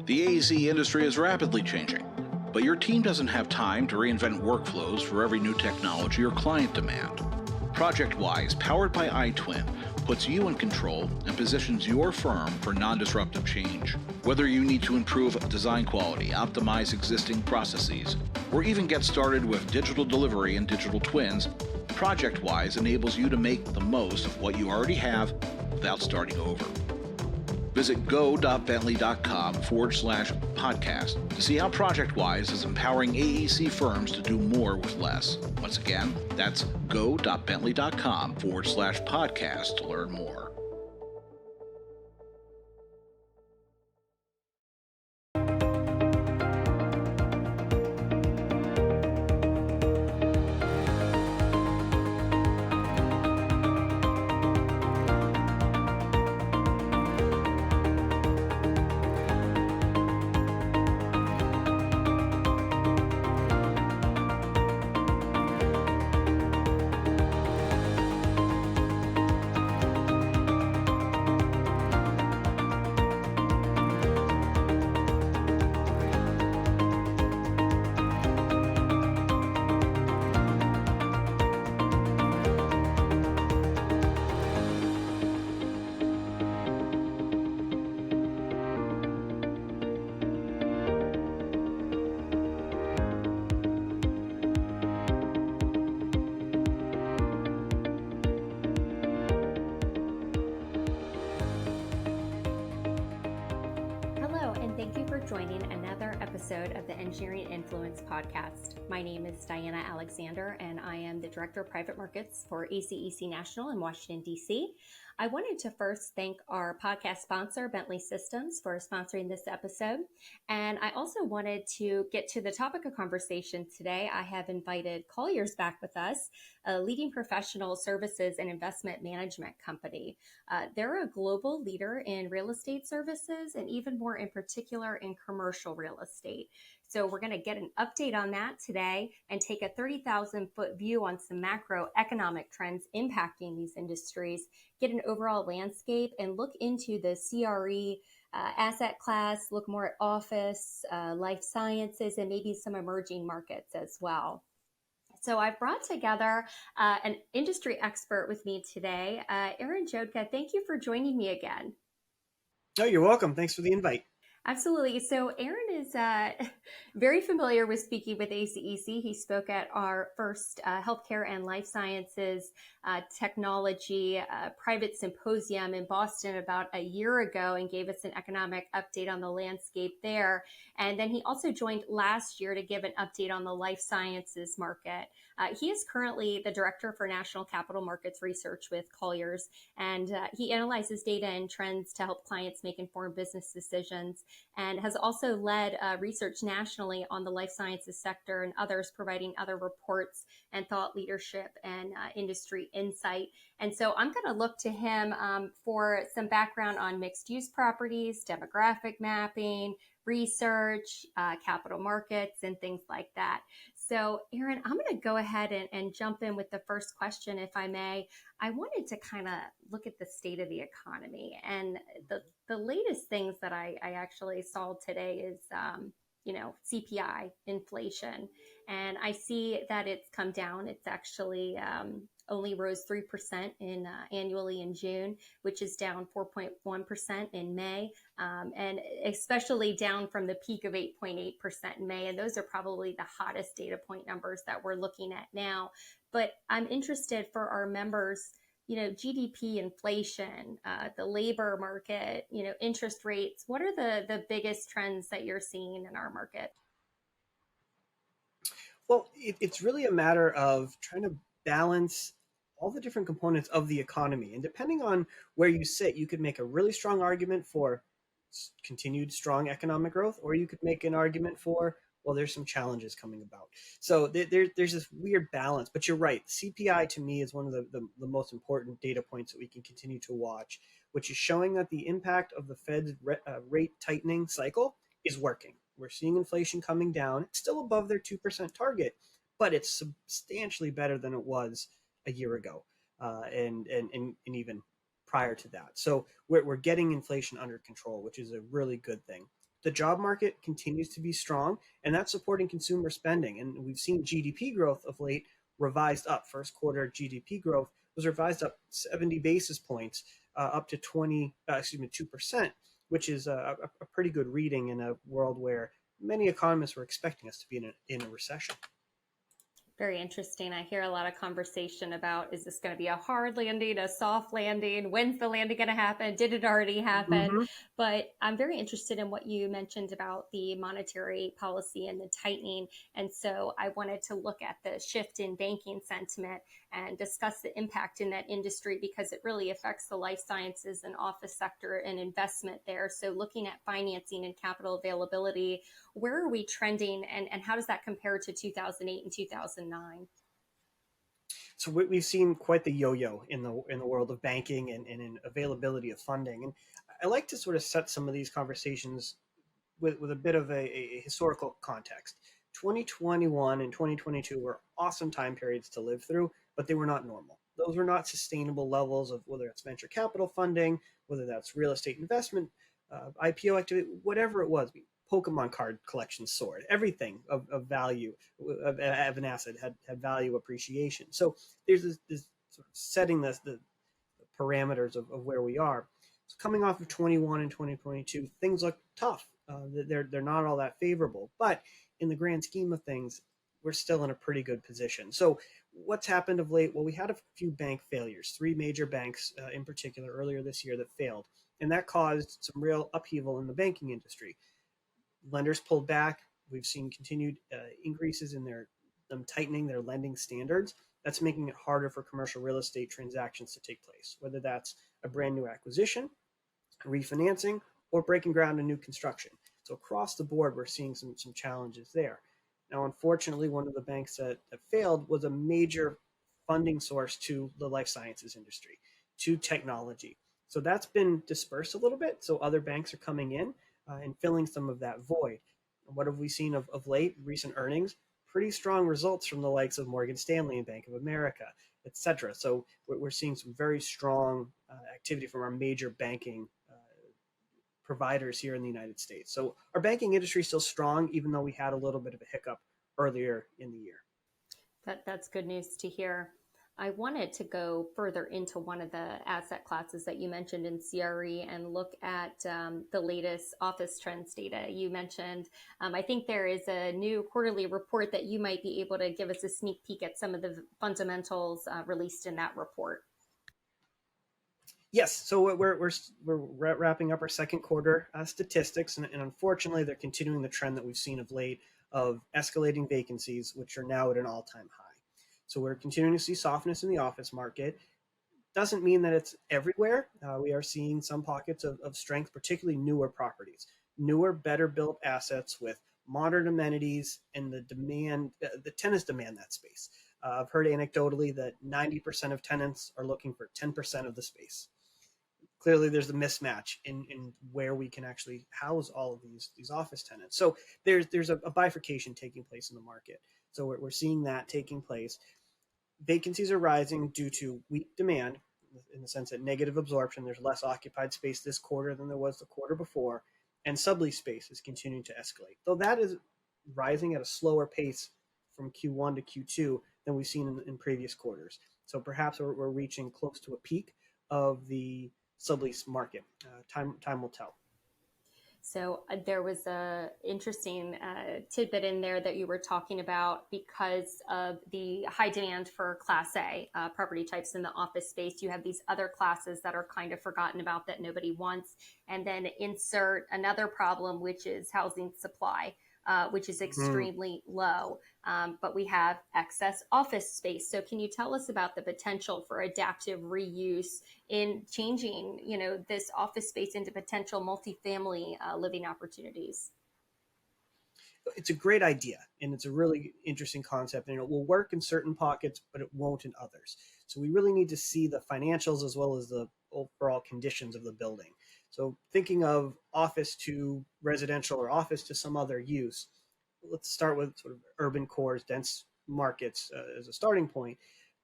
The AZ industry is rapidly changing, but your team doesn't have time to reinvent workflows for every new technology or client demand. ProjectWise, powered by iTwin, puts you in control and positions your firm for non-disruptive change. Whether you need to improve design quality, optimize existing processes, or even get started with digital delivery and digital twins, ProjectWise enables you to make the most of what you already have without starting over. Visit go.bentley.com/podcast to see how ProjectWise is empowering AEC firms to do more with less. Once again, that's go.bentley.com/podcast to learn more. Joining another episode of the Engineering Influence podcast. My name is Diana Alexander, and I am the Director of Private Markets for ACEC National in Washington, D.C. I wanted to first thank our podcast sponsor, Bentley Systems, for sponsoring this episode. And I also wanted to get to the topic of conversation today. I have invited Colliers back with us, a leading professional services and investment management company. They're a global leader in real estate services and even more in particular in commercial real estate. So we're going to get an update on that today and take a 30,000 foot view on some macroeconomic trends impacting these industries, get an overall landscape and look into the CRE asset class, look more at office, life sciences, and maybe some emerging markets as well. So I've brought together an industry expert with me today. Aaron Jodka, thank you for joining me again. Oh, you're welcome. Thanks for the invite. Absolutely. So Aaron is very familiar with speaking with ACEC. He spoke at our first healthcare and life sciences technology private symposium in Boston about a year ago and gave us an economic update on the landscape there. And then he also joined last year to give an update on the life sciences market. He is currently the Director for National Capital Markets Research with Colliers, and he analyzes data and trends to help clients make informed business decisions, and has also led research nationally on the life sciences sector and others, providing other reports and thought leadership and industry insight. And so I'm going to look to him for some background on mixed use properties, demographic mapping, research, capital markets, and things like that. So Aaron, I'm going to go ahead and jump in with the first question, if I may. I wanted to kind of look at the state of the economy, and the latest things that I actually saw today is, CPI inflation, and I see that it's come down. It's actually only rose 3% annually in June, which is down 4.1% in May, and especially down from the peak of 8.8% in May. And those are probably the hottest data point numbers that we're looking at now. But I'm interested for our members, GDP, inflation, the labor market, interest rates. What are the biggest trends that you're seeing in our market? Well, it's really a matter of trying to balance all the different components of the economy. And depending on where you sit, you could make a really strong argument for continued strong economic growth, or you could make an argument for, well, there's some challenges coming about. So there's this weird balance. But you're right. CPI to me is one of the most important data points that we can continue to watch, which is showing that the impact of the Fed's rate tightening cycle is working. We're seeing inflation coming down. It's still above their 2% target, but it's substantially better than it was a year ago, and even prior to that. So we're getting inflation under control, which is a really good thing. the job market continues to be strong, and that's supporting consumer spending. And we've seen GDP growth of late revised up. First quarter GDP growth was revised up 70 basis points, up to 2%, which is a pretty good reading in a world where many economists were expecting us to be in a recession. Very interesting. I hear a lot of conversation about, is this going to be a hard landing, a soft landing? When's the landing going to happen? Did it already happen? Mm-hmm. But I'm very interested in what you mentioned about the monetary policy and the tightening. And so I wanted to look at the shift in banking sentiment and discuss the impact in that industry, because it really affects the life sciences and office sector and investment there. So looking at financing and capital availability, where are we trending, and how does that compare to 2008 and 2009? So we've seen quite the yo-yo in the world of banking and in availability of funding. And I like to sort of set some of these conversations with a bit of a historical context. 2021 and 2022 were awesome time periods to live through, but they were not normal. Those were not sustainable levels of, whether it's venture capital funding, whether that's real estate investment, IPO activity, whatever it was. Pokemon card collection soared. Everything of value of an asset had value appreciation. So there's this sort of setting the parameters of where we are. So coming off of 21 and 2022, things look tough. They're not all that favorable, but in the grand scheme of things, we're still in a pretty good position. So what's happened of late? Well, we had a few bank failures, three major banks in particular earlier this year that failed, and that caused some real upheaval in the banking industry. Lenders pulled back. We've seen continued increases in them tightening their lending standards. That's making it harder for commercial real estate transactions to take place, whether that's a brand new acquisition, refinancing, or breaking ground in new construction. So across the board, we're seeing some challenges there. Now, unfortunately, one of the banks that failed was a major funding source to the life sciences industry, to technology. So that's been dispersed a little bit. So other banks are coming in and filling some of that void. And what have we seen of late? Recent earnings, pretty strong results from the likes of Morgan Stanley and Bank of America, et cetera. So we're seeing some very strong activity from our major banking providers here in the United States. So our banking industry is still strong, even though we had a little bit of a hiccup earlier in the year. That's good news to hear. I wanted to go further into one of the asset classes that you mentioned in CRE and look at the latest office trends data. You mentioned, I think there is a new quarterly report that you might be able to give us a sneak peek at some of the fundamentals released in that report. Yes, so we're wrapping up our second quarter statistics, and unfortunately, they're continuing the trend that we've seen of late of escalating vacancies, which are now at an all-time high. So we're continuing to see softness in the office market. Doesn't mean that it's everywhere. We are seeing some pockets of strength, particularly newer properties, newer, better built assets with modern amenities, and the tenants demand that space. I've heard anecdotally that 90% of tenants are looking for 10% of the space. Clearly, there's a mismatch in where we can actually house all of these office tenants. So there's a bifurcation taking place in the market. So we're seeing that taking place. Vacancies are rising due to weak demand, in the sense that negative absorption. There's less occupied space this quarter than there was the quarter before, and sublease space is continuing to escalate. Though that is rising at a slower pace from Q1 to Q2 than we've seen in previous quarters. So perhaps we're reaching close to a peak of the sublease market. Time will tell. So there was a interesting tidbit in there that you were talking about, because of the high demand for Class A property types in the office space. You have these other classes that are kind of forgotten about that nobody wants. And then insert another problem, which is housing supply, which is extremely low. But we have excess office space. So can you tell us about the potential for adaptive reuse in changing, this office space into potential multifamily living opportunities? It's a great idea, and it's a really interesting concept, and it will work in certain pockets, but it won't in others. So we really need to see the financials as well as the overall conditions of the building. So thinking of office to residential or office to some other use, let's start with sort of urban cores, dense markets as a starting point.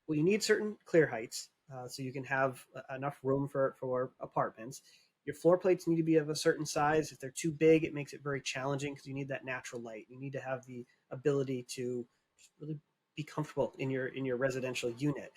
Well, you need certain clear heights so you can have enough room for apartments. Your floor plates need to be of a certain size. If they're too big, it makes it very challenging because you need that natural light. You need to have the ability to really be comfortable in your residential unit.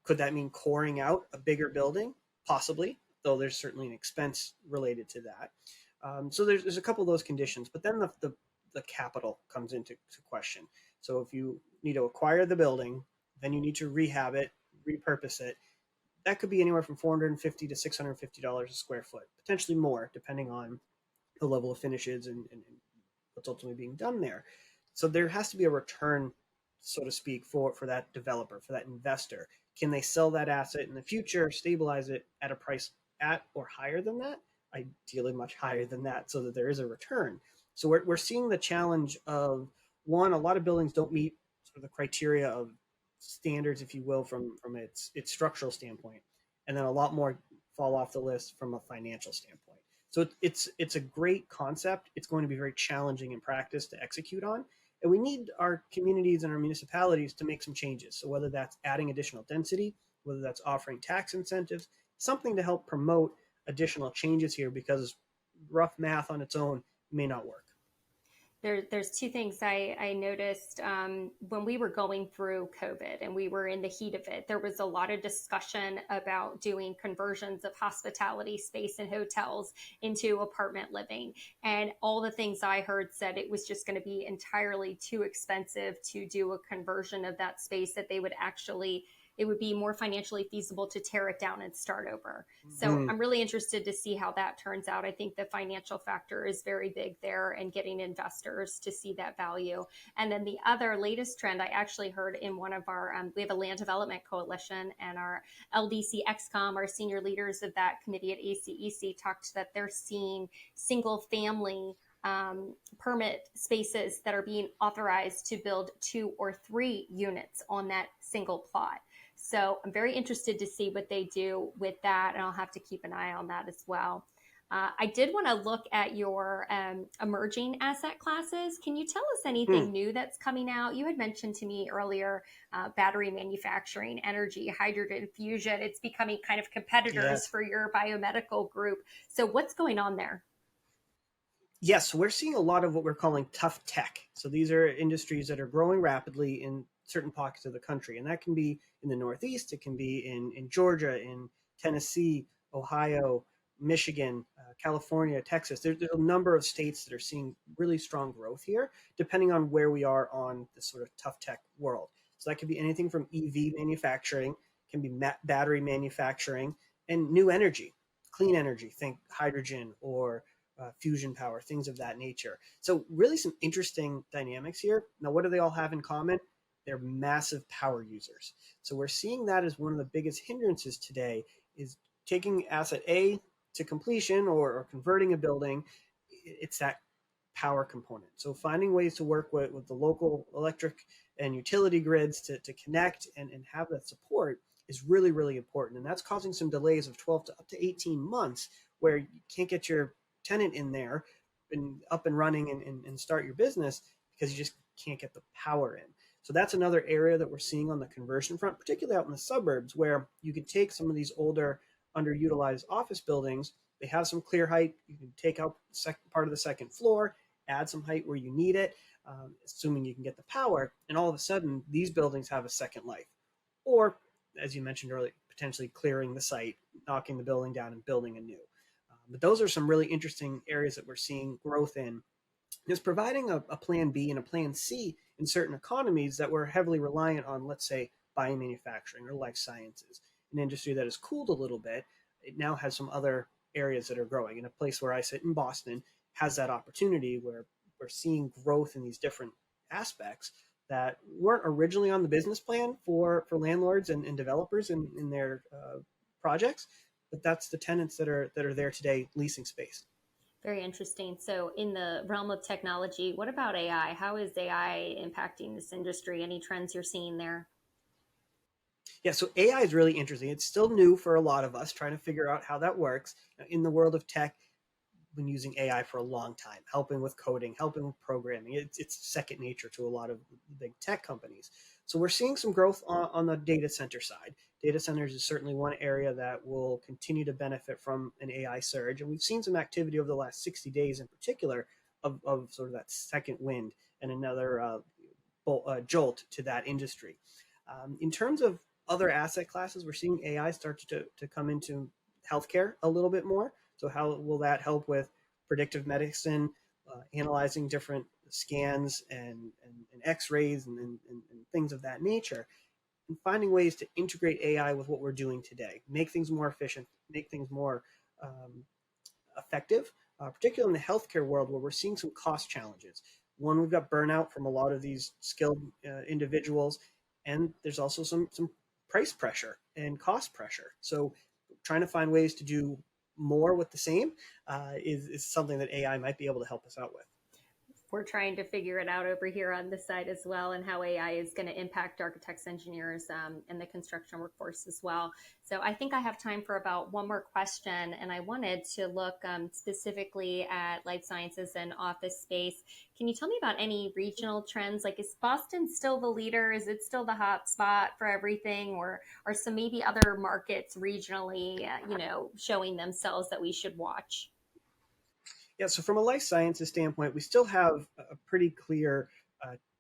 Could that mean coring out a bigger building? Possibly, though there's certainly an expense related to that. So there's a couple of those conditions, but then the capital comes into question. So if you need to acquire the building, then you need to rehab it, repurpose it. That could be anywhere from $450 to $650 a square foot, potentially more, depending on the level of finishes and what's ultimately being done there. So there has to be a return, so to speak, for that developer, for that investor. Can they sell that asset in the future, stabilize it at a price at or higher than that? Ideally much higher than that, so that there is a return. So we're seeing the challenge of, one, a lot of buildings don't meet sort of the criteria of standards, if you will, from its structural standpoint, and then a lot more fall off the list from a financial standpoint. So it's a great concept. It's going to be very challenging in practice to execute on, and we need our communities and our municipalities to make some changes. So whether that's adding additional density, whether that's offering tax incentives, something to help promote additional changes here, because rough math on its own may not work. There's two things I noticed when we were going through COVID and we were in the heat of it. There was a lot of discussion about doing conversions of hospitality space and hotels into apartment living. And all the things I heard said it was just going to be entirely too expensive to do a conversion of that space, that they would actually, it would be more financially feasible to tear it down and start over. So I'm really interested to see how that turns out. I think the financial factor is very big there, and getting investors to see that value. And then the other latest trend I actually heard in one of our, we have a land development coalition, and our LDC XCOM, our senior leaders of that committee at ACEC, talked that they're seeing single family permit spaces that are being authorized to build 2 or 3 units on that single plot. So I'm very interested to see what they do with that, and I'll have to keep an eye on that as well. I did want to look at your emerging asset classes. Can you tell us anything new that's coming out? You had mentioned to me earlier battery manufacturing, energy, hydrogen fusion. It's becoming kind of competitors for your biomedical group. So what's going on there? Yes, we're seeing a lot of what we're calling tough tech. So these are industries that are growing rapidly in certain pockets of the country. And that can be in the Northeast, it can be in Georgia, in Tennessee, Ohio, Michigan, California, Texas. There's a number of states that are seeing really strong growth here, depending on where we are on the sort of tough tech world. So that could be anything from EV manufacturing, can be battery manufacturing, and new energy, clean energy, think hydrogen or fusion power, things of that nature. So really some interesting dynamics here. Now, what do they all have in common? They're massive power users. So we're seeing that as one of the biggest hindrances today, is taking asset A to completion or converting a building. It's that power component. So finding ways to work with the local electric and utility grids to connect and have that support is really, really important. And that's causing some delays of 12 to up to 18 months where you can't get your tenant in there and up and running and start your business because you just can't get the power in. So that's another area that we're seeing on the conversion front, particularly out in the suburbs, where you can take some of these older underutilized office buildings. They have some clear height. You can take out part of the second floor, add some height where you need it, assuming you can get the power. And all of a sudden, these buildings have a second life. Or, as you mentioned earlier, potentially clearing the site, knocking the building down and building anew. But those are some really interesting areas that we're seeing growth in. Is providing a plan B and a plan C in certain economies that were heavily reliant on, let's say, biomanufacturing or life sciences, an industry that has cooled a little bit. It now has some other areas that are growing. And a place where I sit in Boston has that opportunity where we're seeing growth in these different aspects that weren't originally on the business plan for landlords and developers in their projects, but that's the tenants that are there today leasing space. Very interesting. So in the realm of technology, what about AI? How is AI impacting this industry? Any trends you're seeing there? Yeah, so AI is really interesting. It's still new for a lot of us trying to figure out how that works. In the world of tech, been using AI for a long time, helping with coding, helping with programming. It's second nature to a lot of big tech companies. So we're seeing some growth on the data center side. Data centers is certainly one area that will continue to benefit from an AI surge. And we've seen some activity over the last 60 days in particular of sort of that second wind and another jolt to that industry. In terms of other asset classes, we're seeing AI start to come into healthcare a little bit more. So how will that help with predictive medicine, analyzing different scans and x-rays and things of that nature, and finding ways to integrate AI with what we're doing today, make things more efficient, make things more effective, particularly in the healthcare world where we're seeing some cost challenges. One, we've got burnout from a lot of these skilled individuals, and there's also some price pressure and cost pressure. So trying to find ways to do more with the same is something that AI might be able to help us out with. We're trying to figure it out over here on this side as well, and how AI is going to impact architects, engineers, and the construction workforce as well. So I think I have time for about one more question, and I wanted to look specifically at life sciences and office space. Can you tell me about any regional trends? Like, is Boston still the leader? Is it still the hot spot for everything, or are some maybe other markets regionally, showing themselves that we should watch? Yeah, so from a life sciences standpoint, we still have a pretty clear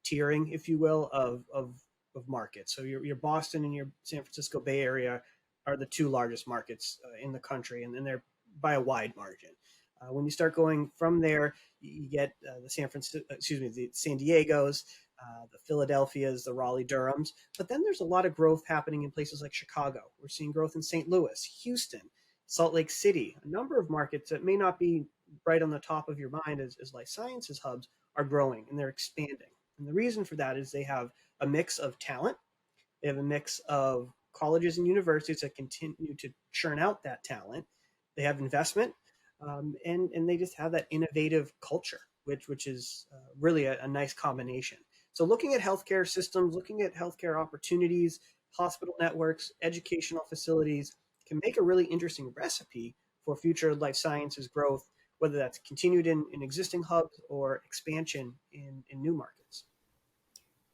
tiering, if you will, of markets. So your Boston and your San Francisco Bay Area are the two largest markets in the country, and they're by a wide margin. When you start going from there, you get the San Diego's, the Philadelphia's, the Raleigh Durham's. But then there's a lot of growth happening in places like Chicago. We're seeing growth in St. Louis, Houston, Salt Lake City. A number of markets that may not be right on the top of your mind as life sciences hubs are growing and they're expanding. And the reason for that is they have a mix of talent. They have a mix of colleges and universities that continue to churn out that talent. They have investment, and they just have that innovative culture, which is really a nice combination. So looking at healthcare systems, looking at healthcare opportunities, hospital networks, educational facilities can make a really interesting recipe for future life sciences growth, whether that's continued in existing hubs or expansion in new markets.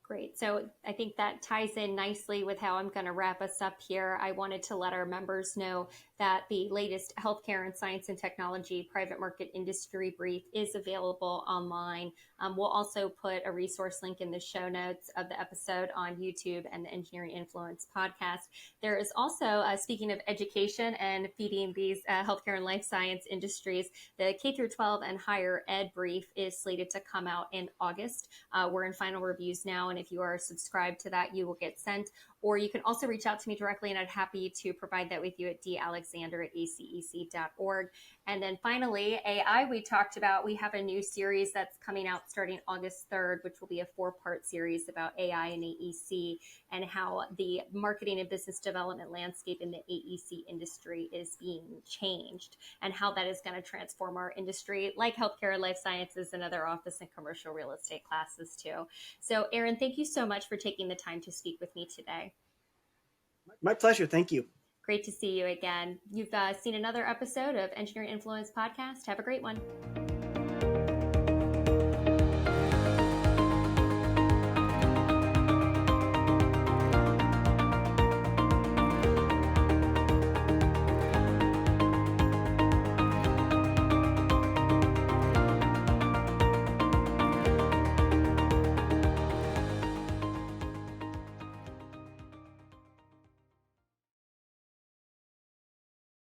Great. So I think that ties in nicely with how I'm going to wrap us up here. I wanted to let our members know that the latest Healthcare and Science and Technology Private Market Industry Brief is available online. We'll also put a resource link in the show notes of the episode on YouTube and the Engineering Influence podcast. There is also, speaking of education and feeding these healthcare and life science industries, the K through 12 and higher ed brief is slated to come out in August. We're in final reviews now, and if you are subscribed to that, you will get sent. Or you can also reach out to me directly, and I'd happy to provide that with you at dalexander@acec.org. And then finally, AI we talked about. We have a new series that's coming out starting August 3rd, which will be a 4-part series about AI and AEC and how the marketing and business development landscape in the AEC industry is being changed and how that is going to transform our industry, like healthcare, life sciences, and other office and commercial real estate classes too. So Aaron, thank you so much for taking the time to speak with me today. My pleasure. Thank you. Great to see you again. You've seen another episode of Engineering Influence Podcast. Have a great one.